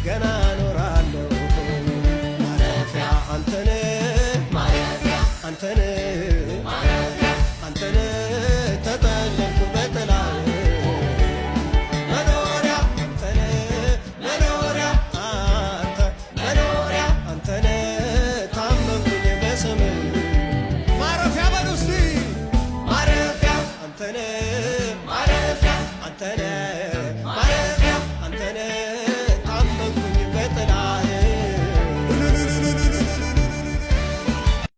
ገና ኖራለሁ ማረፊያ አንተነ ማረፊያ አንተነ ማረፊያ አንተነ ተጠለልኩ በጥላ መኖሪያ አንተነ መኖሪያ አንተ መኖሪያ አንተነ ታመንኩኝ በስምህ ማረፊያ በሉ እስቲ ማረፊያ አንተነ ማረፊያ አንተነ